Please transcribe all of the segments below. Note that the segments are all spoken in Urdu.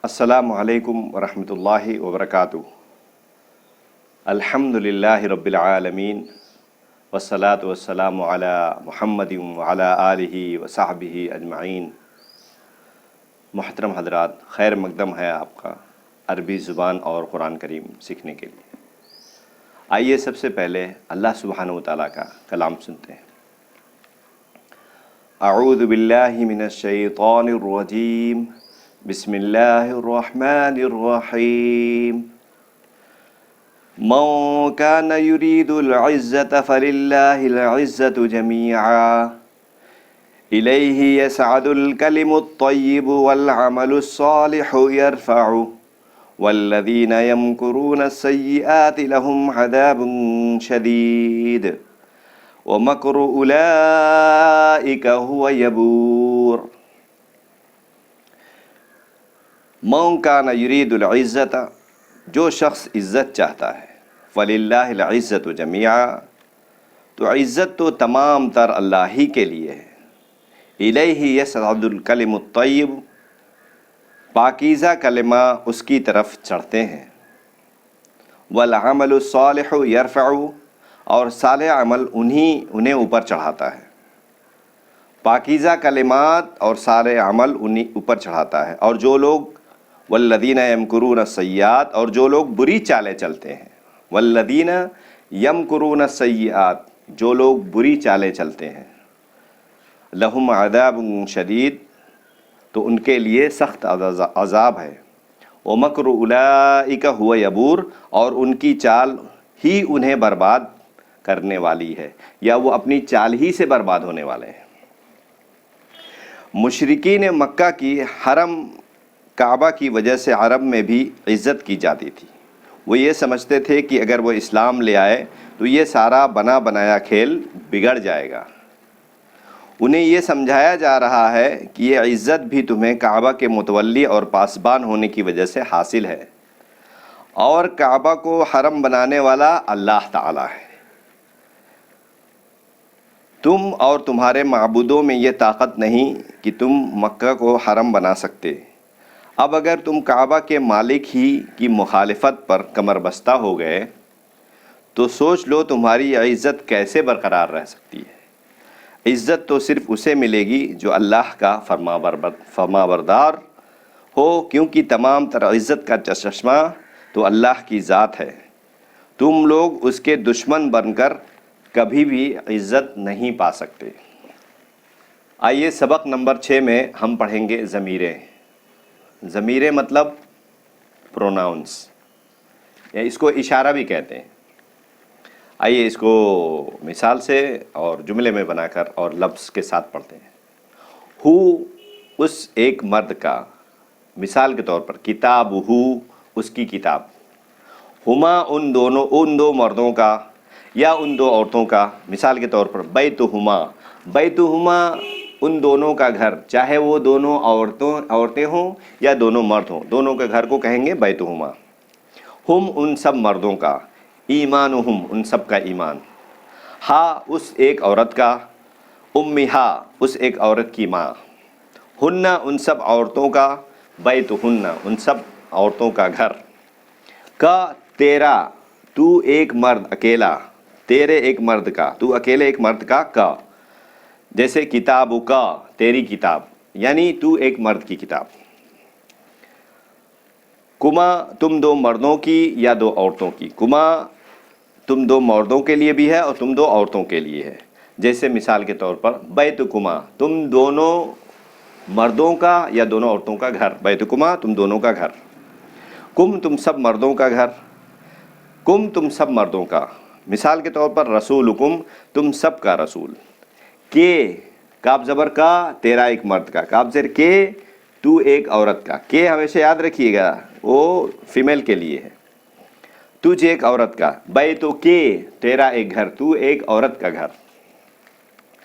السلام علیکم ورحمۃ اللہ وبرکاتہ۔ الحمد للہ رب العالمین والصلاة والسلام علی محمد وعلی آلہ وصحبہ اجمعین۔ محترم حضرات، خیر مقدم ہے آپ کا عربی زبان اور قرآن کریم سیکھنے کے لیے۔ آئیے سب سے پہلے اللہ سبحانہ و تعالیٰ کا کلام سنتے ہیں۔ اعوذ باللہ من الشیطان الرجیم، بسم اللہ الرحمن الرحیم۔ من کان یرید العزة فللہ العزة جمیعا، الیہ یصعد الکلم الطیب والعمل الصالح یرفعہ، والذین یمکرون السیئات لهم عذاب شدید، ومکر اولئک هو یبور۔ من کان یرید العزت، جو شخص عزت چاہتا ہے، فللہ العزت جمیعا، تو عزت تو تمام تر اللہ ہی کے لیے ہے۔ الیہ یصعد الکلم الطیب، پاکیزہ کلمہ اس کی طرف چڑھتے ہیں۔ والعمل الصالح یرفع، اور صالح عمل انہیں اوپر چڑھاتا ہے۔ پاکیزہ کلمات اور صالح عمل انہیں اوپر چڑھاتا ہے۔ اور جو لوگ والذین یمکرون السیئات، اور جو لوگ بری چالیں چلتے ہیں، والذین یمکرون السیئات، جو لوگ بری چالیں چلتے ہیں، لہم عذاب شدید، تو ان کے لیے سخت عذاب ہے۔ ومکر اولئک هو یبور، اور ان کی چال ہی انہیں برباد کرنے والی ہے، یا وہ اپنی چال ہی سے برباد ہونے والے ہیں۔ مشرکین مکہ کی حرم کعبہ کی وجہ سے عرب میں بھی عزت کی جاتی تھی۔ وہ یہ سمجھتے تھے کہ اگر وہ اسلام لے آئے تو یہ سارا بنا بنایا کھیل بگڑ جائے گا۔ انہیں یہ سمجھایا جا رہا ہے کہ یہ عزت بھی تمہیں کعبہ کے متولی اور پاسبان ہونے کی وجہ سے حاصل ہے، اور کعبہ کو حرم بنانے والا اللہ تعالی ہے۔ تم اور تمہارے معبودوں میں یہ طاقت نہیں کہ تم مکہ کو حرم بنا سکتے۔ اب اگر تم کعبہ کے مالک ہی کی مخالفت پر کمر بستہ ہو گئے تو سوچ لو تمہاری عزت کیسے برقرار رہ سکتی ہے۔ عزت تو صرف اسے ملے گی جو اللہ کا فرما بردار ہو، کیونکہ تمام تر عزت کا چشمہ تو اللہ کی ذات ہے۔ تم لوگ اس کے دشمن بن کر کبھی بھی عزت نہیں پا سکتے۔ آئیے سبق نمبر 6 میں ہم پڑھیں گے ضمیریں۔ ضمیریں مطلب پروناؤنس، یا اس کو اشارہ بھی کہتے ہیں۔ آئیے اس کو مثال سے اور جملے میں بنا کر اور لفظ کے ساتھ پڑھتے ہیں۔ ہو، اس ایک مرد کا، مثال کے طور پر کتاب ہو، اس کی کتاب۔ ہما، ان دو مردوں کا یا ان دو عورتوں کا، مثال کے طور پر بیتہما، بیتہما، ان دونوں کا گھر، چاہے وہ دونوں عورتیں ہوں یا دونوں مرد ہوں، دونوں کے گھر کو کہیں گے بیتہما۔ ہم، ان سب مردوں کا، ایمانہم، ان سب کا ایمان۔ ہا، اس ایک عورت کا، امہا، اس ایک عورت کی ماں۔ ہن، ان سب عورتوں کا، بیتہن، ان سب عورتوں کا گھر۔ کا، تیرا، تو ایک مرد اکیلا، تیرے ایک مرد کا، تو اکیلے ایک مرد کا۔ جیسے کتاب کا، تیری کتاب، یعنی تو ایک مرد کی کتاب۔ کما، تم دو مردوں کی یا دو عورتوں کی۔ کما، تم دو مردوں کے لیے بھی ہے اور تم دو عورتوں کے لیے ہے۔ جیسے مثال کے طور پر بیتکما، تم دونوں مردوں کا یا دونوں عورتوں کا گھر۔ بیتکما، تم دونوں کا گھر۔ کم، تم سب مردوں کا گھر۔ کم، تم سب مردوں کا، مثال کے طور پر رسولکم، تم سب کا رسول۔ کے، کاف زبر کا، تیرا ایک مرد کا، کاف زیر کے، تو ایک عورت کا۔ کے ہمیشہ یاد رکھیے گا، وہ فیمیل کے لیے ہے، تجھ ایک عورت کا۔ بیتو کے، تیرا ایک گھر، تو ایک عورت کا گھر۔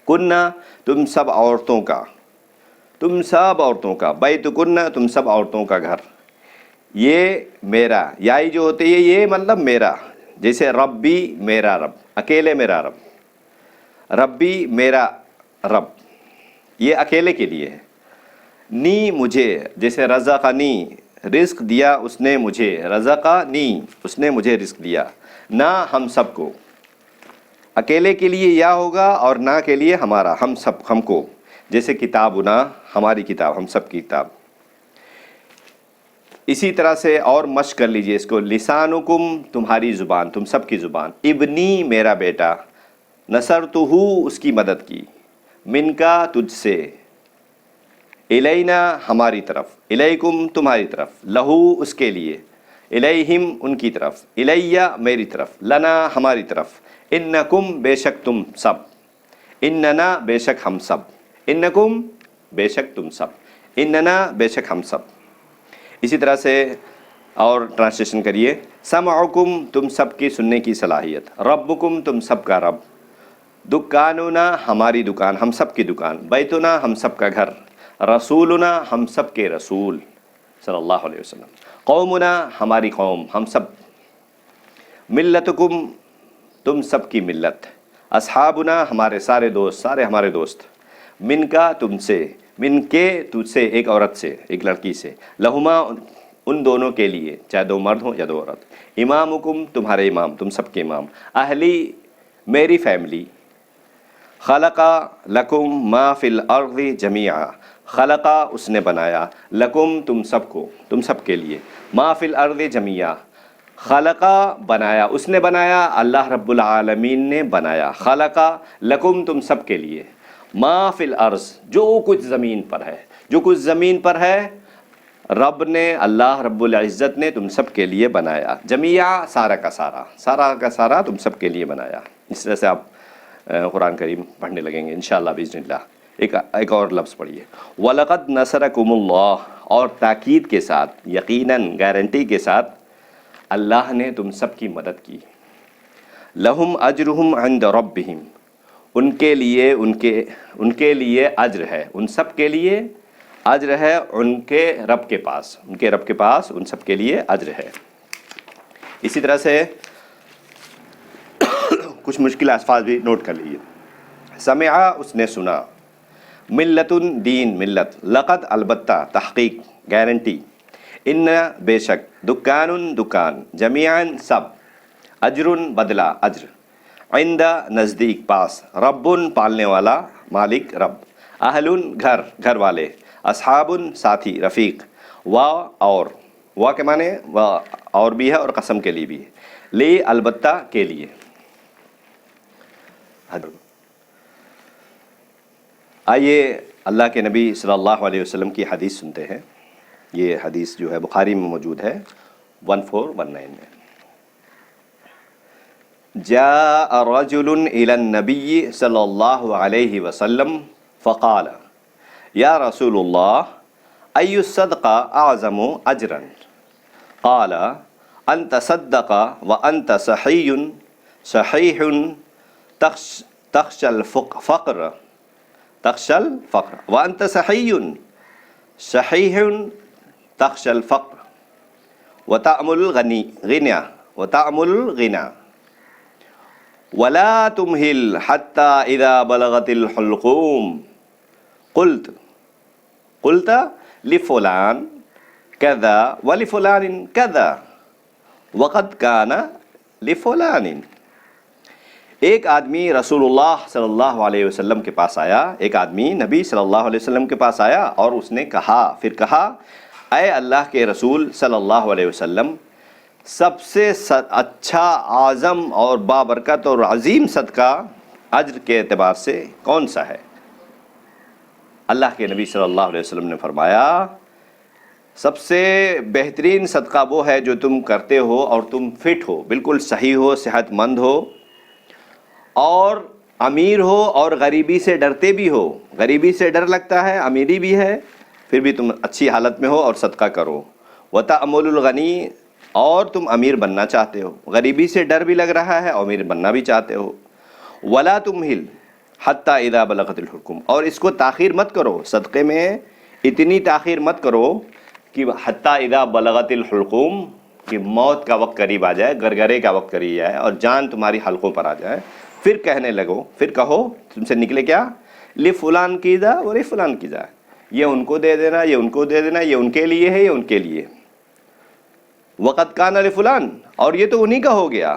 کننا، تم سب عورتوں کا، تم سب عورتوں کا۔ بیتو کننا، تم سب عورتوں کا گھر۔ یہ میرا، یائی جو ہوتے ہیں یہ مطلب میرا، جیسے ربی، میرا رب، اکیلے میرا رب۔ ربی، میرا رب، یہ اکیلے کے لیے ہے۔ نی، مجھے، جیسے رزقنی، رزق دیا اس نے مجھے، رزقنی اس نے مجھے رزق دیا، نہ ہم سب کو، اکیلے کے لیے یا ہوگا اور نہ کے لیے ہمارا، ہم کو، جیسے کتابنا ہماری کتاب، ہم سب کی کتاب۔ اسی طرح سے اور مشق کر لیجئے اس کو، لسانکم تمہاری زبان، تم سب کی زبان، ابنی میرا بیٹا، نصرتہ اس کی مدد کی، من کا تجھ سے، الینا ہماری طرف، الیکم تمہاری طرف، لہو اس کے لیے، الیہم ان کی طرف، الیہ میری طرف، لنا ہماری طرف، انکم بے شک تم سب، اننا بے شک ہم سب، انکم بے شک تم سب، اننا بے شک ہم سب۔ اسی طرح سے اور ٹرانسلیشن کریے، سمعکم تم سب کی سننے کی صلاحیت، ربکم تم سب کا رب، دکاننا ہماری دکان، ہم سب کی دکان، بیتنا ہم سب کا گھر، رسولنا ہم سب کے رسول صلی اللہ علیہ وسلم، قومنا ہماری قوم، ہم سب، ملتکم تم سب کی ملت، اصحابنا ہمارے سارے دوست، سارے ہمارے دوست، من کا تم سے، من کے تجھ سے، ایک عورت سے، ایک لڑکی سے، لہما ان دونوں کے لیے، چاہے دو مرد ہوں یا دو عورت، امامکم تمہارے امام، تم سب کے امام، اہلی میری فیملی، خلقا لکم ما فی الارض جمیعا، خلقا اس نے بنایا، لکم تم سب کو، تم سب کے لیے، ما فی الارض جمیعا، خلقا بنایا، اس نے بنایا، اللہ رب العالمین نے بنایا، خلقا لکم تم سب کے لیے، ما فی الارض جو کچھ زمین پر ہے، جو کچھ زمین پر ہے رب نے، اللہ رب العزت نے تم سب کے لیے بنایا، جمیعا سارا کا سارا، سارا کا سارا تم سب کے لیے بنایا۔ اس طرح سے آپ قرآن کریم پڑھنے لگیں گے انشاءاللہ باذن اللہ۔ ایک اور لفظ پڑھیے، وَلَقَدْ نَصَرَكُمُ اللَّهُ، اور تاکید کے ساتھ، یقیناً، گارنٹی کے ساتھ، اللہ نے تم سب کی مدد کی، لَهُمْ أَجْرُهُمْ عِنْدَ رَبِّهِمْ، ان کے لیے اجر ہے، ان سب کے لیے اجر ہے، ان کے رب کے پاس، ان کے رب کے پاس ان سب کے لیے اجر ہے۔ اسی طرح سے کچھ مشکل الفاظ بھی نوٹ کر لیجیے، سمعا اس نے سنا، ملتن دین ملت، لقد البتہ تحقیق گارنٹی، ان بے شک، دکان دکان، جمیعاً سب، اجر بدلہ اجر، عند نزدیک پاس، رب پالنے والا مالک رب، اہل گھر گھر والے، اصحاب ساتھی رفیق، اور کے معنی اور بھی ہے اور قسم کے لیے بھی ہے، لی البتہ کے لیے۔ آئیے اللہ کے نبی صلی اللہ علیہ وسلم کی حدیث سنتے ہیں۔ یہ حدیث جو ہے بخاری میں موجود ہے 1419 میں۔ جاء رجل الى النبی صلی اللہ علیہ وسلم فقال یا رسول اللہ ای الصدقہ اعظم اجرا قال ان تصدق وانت صحیح تخشى الفقر وانت صحیح تخشى الفقر وتأمل الغنى ولا تمهل حتى اذا بلغت الحلقوم قلت لفلان كذا ولفلان كذا وقد كان لفلان۔ ایک آدمی رسول اللہ صلی اللہ علیہ وسلم کے پاس آیا، ایک آدمی نبی صلی اللہ علیہ وسلم کے پاس آیا اور اس نے پھر کہا اے اللہ کے رسول صلی اللہ علیہ وسلم، سب سے اچھا، اعظم اور بابرکت اور عظیم صدقہ اجر کے اعتبار سے کون سا ہے؟ اللہ کے نبی صلی اللہ علیہ وسلم نے فرمایا سب سے بہترین صدقہ وہ ہے جو تم کرتے ہو اور تم فٹ ہو، بالکل صحیح ہو، صحت مند ہو، اور امیر ہو اور غریبی سے ڈرتے بھی ہو، غریبی سے ڈر لگتا ہے، امیری بھی ہے، پھر بھی تم اچھی حالت میں ہو اور صدقہ کرو، وتأمل الغنی، اور تم امیر بننا چاہتے ہو، غریبی سے ڈر بھی لگ رہا ہے اور امیر بننا بھی چاہتے ہو، ولا تمہل حتیٰ اذا بلغت الحلقوم، اور اس کو تاخیر مت کرو، صدقے میں اتنی تاخیر مت کرو کہ حتیٰ اذا بلغت الحلقوم، کہ موت کا وقت قریب آ جائے، گرگرے کا وقت قریب آئے اور جان تمہاری حلقوں پر آ جائے، پھر کہنے لگو، پھر کہو، تم سے نکلے کیا؟ لفلان کی جا اور فلان کی جا، یہ ان کو دے دینا، یہ ان کو دے دینا، یہ ان کے لیے ہے، یہ ان کے لیے، وقت کان لفلان، اور یہ تو انہی کا ہو گیا.